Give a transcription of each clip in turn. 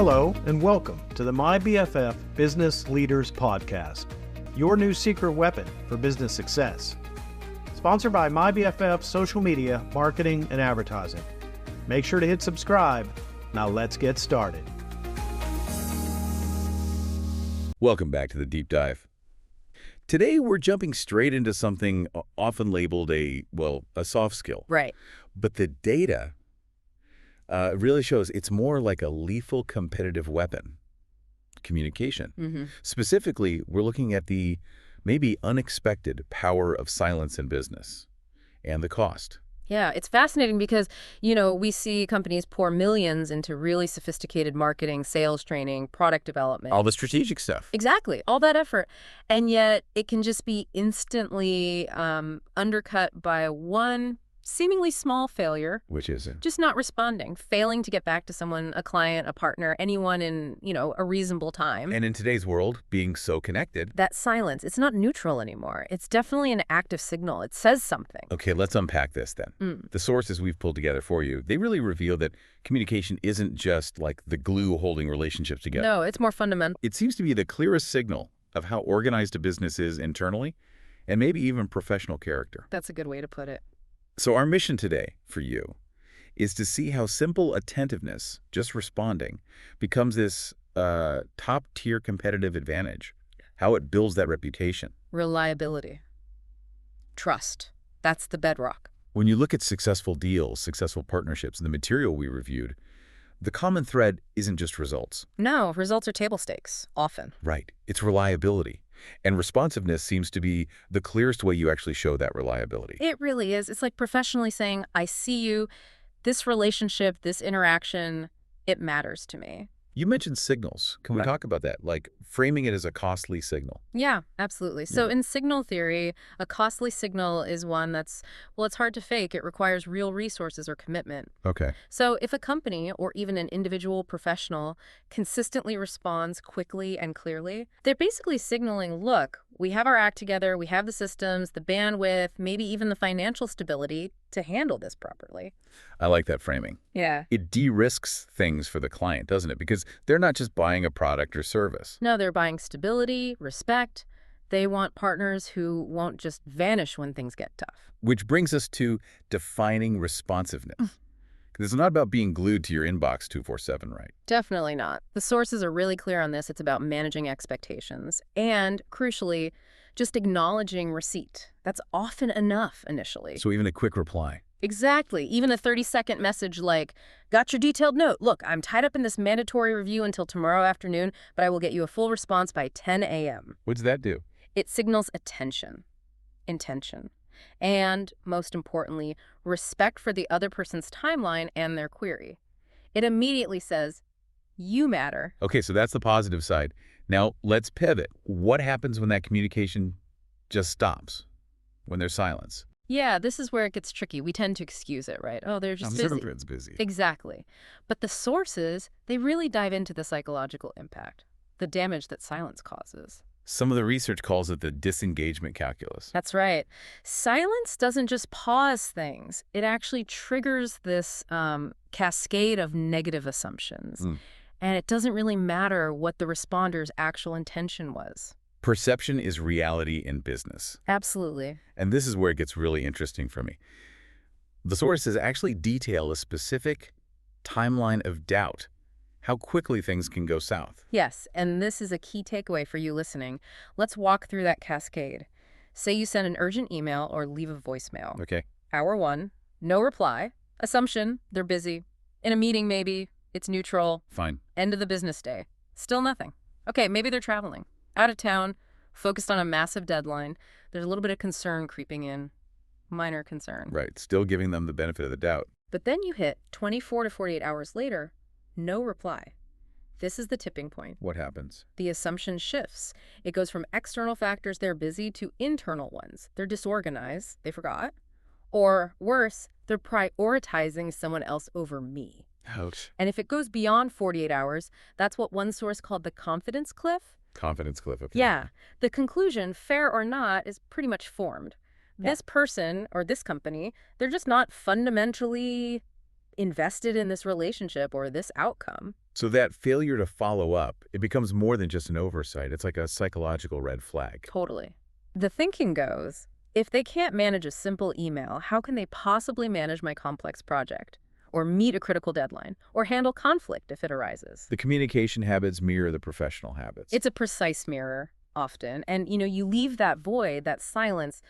Hello, and welcome to the My BFF Business Leaders Podcast, your new secret weapon for business success. Sponsored by My BFF Social Media, Marketing, and Advertising. Make sure to hit subscribe. Now let's get started. Welcome back to the Deep Dive. Today, we're jumping straight into something often labeled a soft skill. Right. But the data really shows it's more like a lethal competitive weapon, communication. Mm-hmm. Specifically, we're looking at the maybe unexpected power of silence in business and the cost. Yeah, it's fascinating because, we see companies pour millions into really sophisticated marketing, sales training, product development. All the strategic stuff. Exactly. All that effort. And yet it can just be instantly undercut by one seemingly small failure. Which is it? Just not responding, failing to get back to someone, a client, a partner, anyone in, a reasonable time. And in today's world, being so connected. That silence, it's not neutral anymore. It's definitely an active signal. It says something. Okay, let's unpack this then. The sources we've pulled together for you, they really reveal that communication isn't just like the glue holding relationships together. No, it's more fundamental. It seems to be the clearest signal of how organized a business is internally and maybe even professional character. That's a good way to put it. So our mission today for you is to see how simple attentiveness, just responding, becomes this top-tier competitive advantage, how it builds that reputation. Reliability. Trust. That's the bedrock. When you look at successful deals, successful partnerships, and the material we reviewed, the common thread isn't just results. No, results are table stakes, often. Right. It's reliability. And responsiveness seems to be the clearest way you actually show that reliability. It really is. It's like professionally saying, I see you, this relationship, this interaction, it matters to me. You mentioned signals. Can we talk about that? Like framing it as a costly signal. Yeah, absolutely. So in signal theory, a costly signal is one that's, it's hard to fake. It requires real resources or commitment. Okay. So if a company or even an individual professional consistently responds quickly and clearly, they're basically signaling, look, we have our act together, we have the systems, the bandwidth, maybe even the financial stability to handle this properly. I like that framing. Yeah. It de-risks things for the client, doesn't it? Because they're not just buying a product or service. No, they're buying stability, respect. They want partners who won't just vanish when things get tough. Which brings us to defining responsiveness. Because it's not about being glued to your inbox 24/7, right? Definitely not. The sources are really clear on this. It's about managing expectations and, crucially, just acknowledging receipt. That's often enough initially. So even a quick reply. Exactly. Even a 30-second message like, got your detailed note. Look, I'm tied up in this mandatory review until tomorrow afternoon, but I will get you a full response by 10 a.m. What does that do? It signals attention, intention, and, most importantly, respect for the other person's timeline and their query. It immediately says, you matter. Okay, so that's the positive side. Now, let's pivot. What happens when that communication just stops? When there's silence? Yeah, this is where it gets tricky. We tend to excuse it, right? Oh, they're just busy. Everyone's busy. Exactly. But the sources, they really dive into the psychological impact, the damage that silence causes. Some of the research calls it the disengagement calculus. That's right. Silence doesn't just pause things. It actually triggers this cascade of negative assumptions. And it doesn't really matter what the responder's actual intention was. Perception is reality in business. Absolutely. And this is where it gets really interesting for me. The sources actually detail a specific timeline of doubt, how quickly things can go south. Yes, and this is a key takeaway for you listening. Let's walk through that cascade. Say you send an urgent email or leave a voicemail. Okay. Hour 1, no reply. Assumption, they're busy. In a meeting maybe, it's neutral. Fine. End of the business day. Still nothing. Okay, maybe they're traveling. Out of town, focused on a massive deadline. There's a little bit of concern creeping in. Minor concern. Right. Still giving them the benefit of the doubt. But then you hit 24 to 48 hours later, no reply. This is the tipping point. What happens? The assumption shifts. It goes from external factors, they're busy, to internal ones. They're disorganized, they forgot. Or worse, they're prioritizing someone else over me. Ouch. And if it goes beyond 48 hours, that's what one source called the confidence cliff. Confidence cliff. Okay. Yeah. The conclusion, fair or not, is pretty much formed. Yeah. This person or this company, they're just not fundamentally invested in this relationship or this outcome. So that failure to follow up, it becomes more than just an oversight. It's like a psychological red flag. Totally. The thinking goes, if they can't manage a simple email, how can they possibly manage my complex project? Or meet a critical deadline? Or handle conflict if it arises? The communication habits mirror the professional habits. It's a precise mirror, often. And, you leave that void, that silence,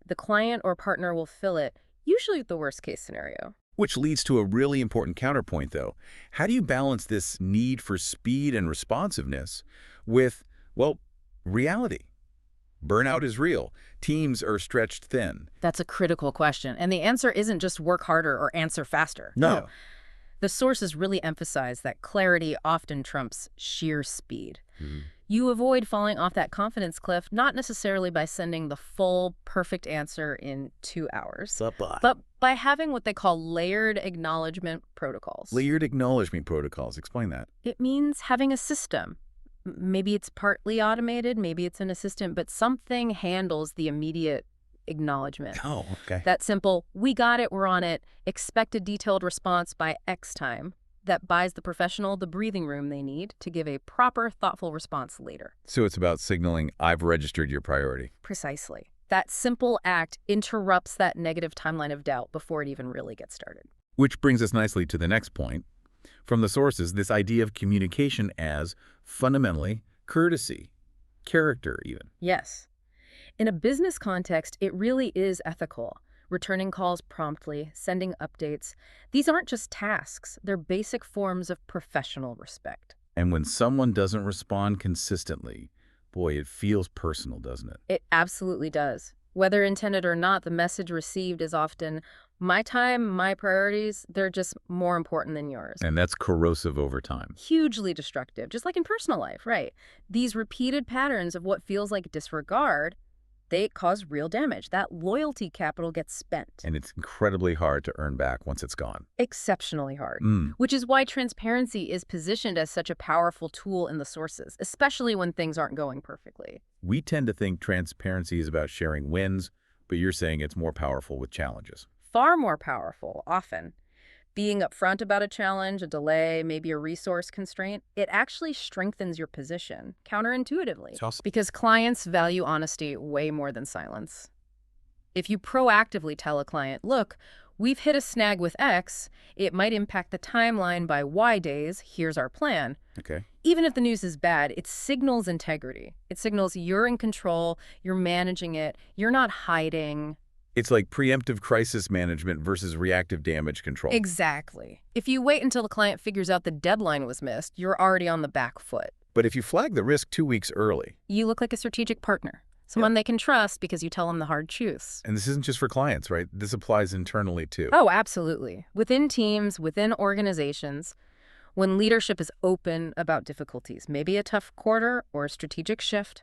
the client or partner will fill it, usually at the worst case scenario. Which leads to a really important counterpoint, though. How do you balance this need for speed and responsiveness with, well, reality? Burnout is real. Teams are stretched thin. That's a critical question. And the answer isn't just work harder or answer faster. No. The sources really emphasize that clarity often trumps sheer speed. Mm-hmm. You avoid falling off that confidence cliff, not necessarily by sending the full, perfect answer in 2 hours, but by having what they call layered acknowledgement protocols. Layered acknowledgement protocols. Explain that. It means having a system. Maybe it's partly automated, maybe it's an assistant, but something handles the immediate acknowledgement. Oh, okay. That simple, we got it, we're on it, expect a detailed response by X time. That buys the professional the breathing room they need to give a proper, thoughtful response later. So it's about signaling, I've registered your priority. Precisely. That simple act interrupts that negative timeline of doubt before it even really gets started. Which brings us nicely to the next point. From the sources, this idea of communication as fundamentally courtesy, character even. Yes. In a business context, it really is ethical. Returning calls promptly, sending updates. These aren't just tasks. They're basic forms of professional respect. And when someone doesn't respond consistently, boy, it feels personal, doesn't it? It absolutely does. Whether intended or not, the message received is often, my time, my priorities, they're just more important than yours. And that's corrosive over time. Hugely destructive, just like in personal life, right? These repeated patterns of what feels like disregard, they cause real damage. That loyalty capital gets spent. And it's incredibly hard to earn back once it's gone. Exceptionally hard. Which is why transparency is positioned as such a powerful tool in the sources, especially when things aren't going perfectly. We tend to think transparency is about sharing wins, but you're saying it's more powerful with challenges. Far more powerful, often. Being upfront about a challenge, a delay, maybe a resource constraint, it actually strengthens your position, counterintuitively, because clients value honesty way more than silence. If you proactively tell a client, look, we've hit a snag with X, it might impact the timeline by Y days, here's our plan. Okay. Even if the news is bad, it signals integrity. It signals you're in control, you're managing it, you're not hiding. It's like preemptive crisis management versus reactive damage control. Exactly. If you wait until the client figures out the deadline was missed, you're already on the back foot. But if you flag the risk 2 weeks early, you look like a strategic partner, someone they can trust because you tell them the hard truths. And this isn't just for clients, right? This applies internally too. Oh, absolutely. Within teams, within organizations, when leadership is open about difficulties, maybe a tough quarter or a strategic shift,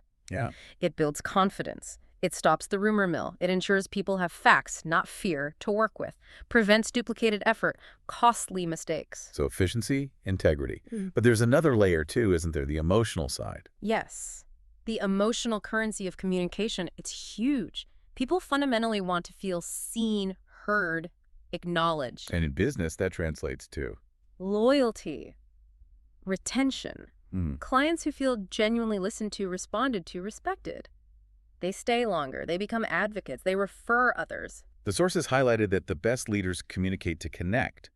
it builds confidence. It stops the rumor mill. It ensures people have facts, not fear, to work with. Prevents duplicated effort, costly mistakes. So efficiency, integrity. But there's another layer too, isn't there? The emotional side. Yes. The emotional currency of communication, it's huge. People fundamentally want to feel seen, heard, acknowledged. And in business, that translates to loyalty, retention. Clients who feel genuinely listened to, responded to, respected. They stay longer. They become advocates. They refer others. The sources highlighted that the best leaders communicate to connect,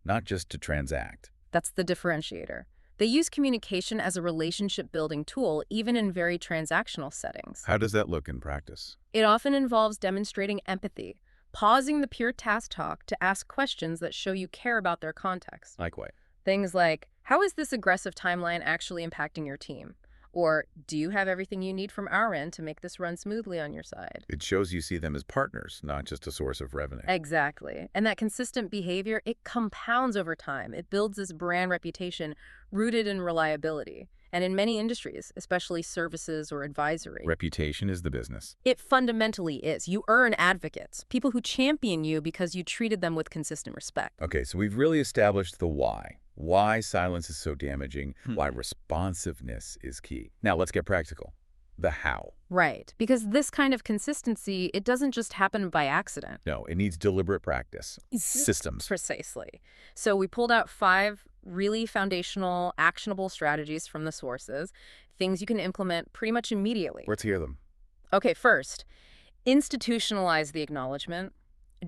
not just to transact. That's the differentiator. They use communication as a relationship-building tool, even in very transactional settings. How does that look in practice? It often involves demonstrating empathy, pausing the pure task talk to ask questions that show you care about their context. Like what? Things like, how is this aggressive timeline actually impacting your team? Or, do you have everything you need from our end to make this run smoothly on your side? It shows you see them as partners, not just a source of revenue. Exactly. And that consistent behavior, it compounds over time. It builds this brand reputation rooted in reliability. And in many industries, especially services or advisory, reputation is the business. It fundamentally is. You earn advocates, people who champion you because you treated them with consistent respect. Okay, so we've really established the why. Why silence is so damaging, why responsiveness is key. Now let's get practical. The how. Right, because this kind of consistency, it doesn't just happen by accident. No, it needs deliberate practice. Systems. Precisely. So we pulled out 5 really foundational, actionable strategies from the sources, things you can implement pretty much immediately. Let's hear them. Okay, first, institutionalize the acknowledgement.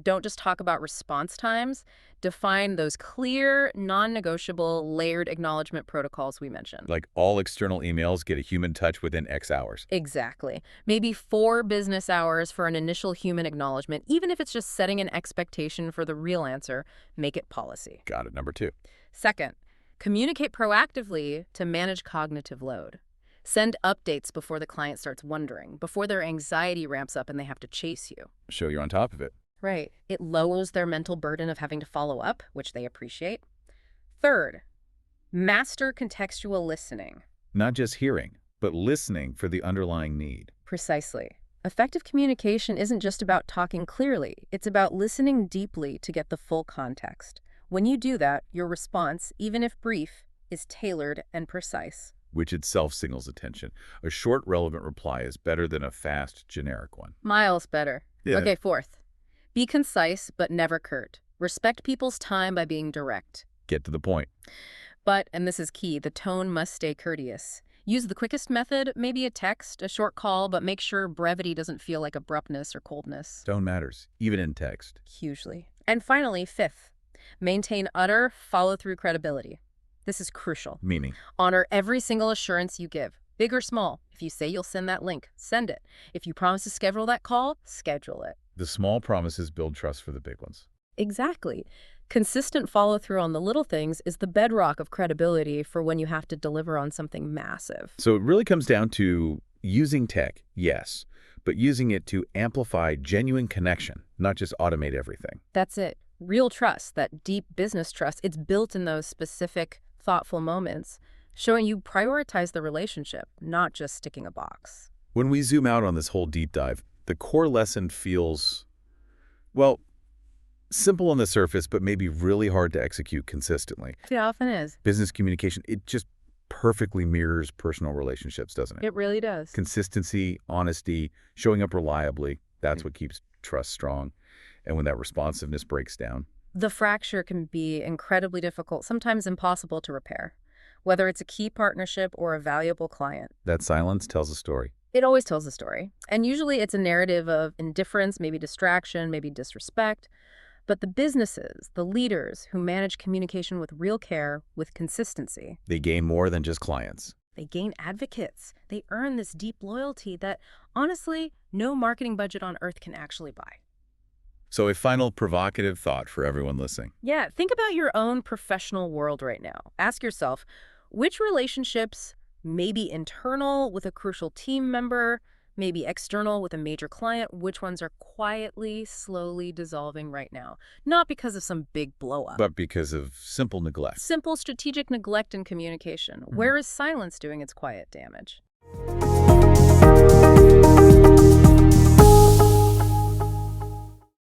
Don't just talk about response times. Define those clear, non-negotiable, layered acknowledgement protocols we mentioned. Like all external emails get a human touch within X hours. Exactly. Maybe 4 business hours for an initial human acknowledgement, even if it's just setting an expectation for the real answer. Make it policy. Got it. Number 2. Second, communicate proactively to manage cognitive load. Send updates before the client starts wondering, before their anxiety ramps up and they have to chase you. Show you're on top of it. Right. It lowers their mental burden of having to follow up, which they appreciate. Third, master contextual listening. Not just hearing, but listening for the underlying need. Precisely. Effective communication isn't just about talking clearly. It's about listening deeply to get the full context. When you do that, your response, even if brief, is tailored and precise. Which itself signals attention. A short, relevant reply is better than a fast, generic one. Miles better. Yeah. Okay, fourth. Be concise, but never curt. Respect people's time by being direct. Get to the point. But, and this is key, the tone must stay courteous. Use the quickest method, maybe a text, a short call, but make sure brevity doesn't feel like abruptness or coldness. Tone matters, even in text. Hugely. And finally, fifth, maintain utter follow-through credibility. This is crucial. Meaning? Honor every single assurance you give, big or small. If you say you'll send that link, send it. If you promise to schedule that call, schedule it. The small promises build trust for the big ones. Exactly. Consistent follow-through on the little things is the bedrock of credibility for when you have to deliver on something massive. So it really comes down to using tech, yes, but using it to amplify genuine connection, not just automate everything. That's it. Real trust, that deep business trust, it's built in those specific, thoughtful moments, showing you prioritize the relationship, not just sticking a box. When we zoom out on this whole deep dive, the core lesson feels, well, simple on the surface, but maybe really hard to execute consistently. It often is. Business communication, it just perfectly mirrors personal relationships, doesn't it? It really does. Consistency, honesty, showing up reliably, that's what keeps trust strong. And when that responsiveness breaks down, The fracture can be incredibly difficult, sometimes impossible to repair, whether it's a key partnership or a valuable client. that silence tells a story. It always tells a story. And usually it's a narrative of indifference, maybe distraction, maybe disrespect. But the businesses, the leaders who manage communication with real care, with consistency, They gain more than just clients. they gain advocates. They earn this deep loyalty that, honestly, no marketing budget on earth can actually buy. So a final provocative thought for everyone listening. Yeah, think about your own professional world right now. Ask yourself, which relationships, maybe internal with a crucial team member, maybe external with a major client, which ones are quietly, slowly dissolving right now? Not because of some big blow up. But because of simple neglect. Simple strategic neglect in communication. Where is silence doing its quiet damage?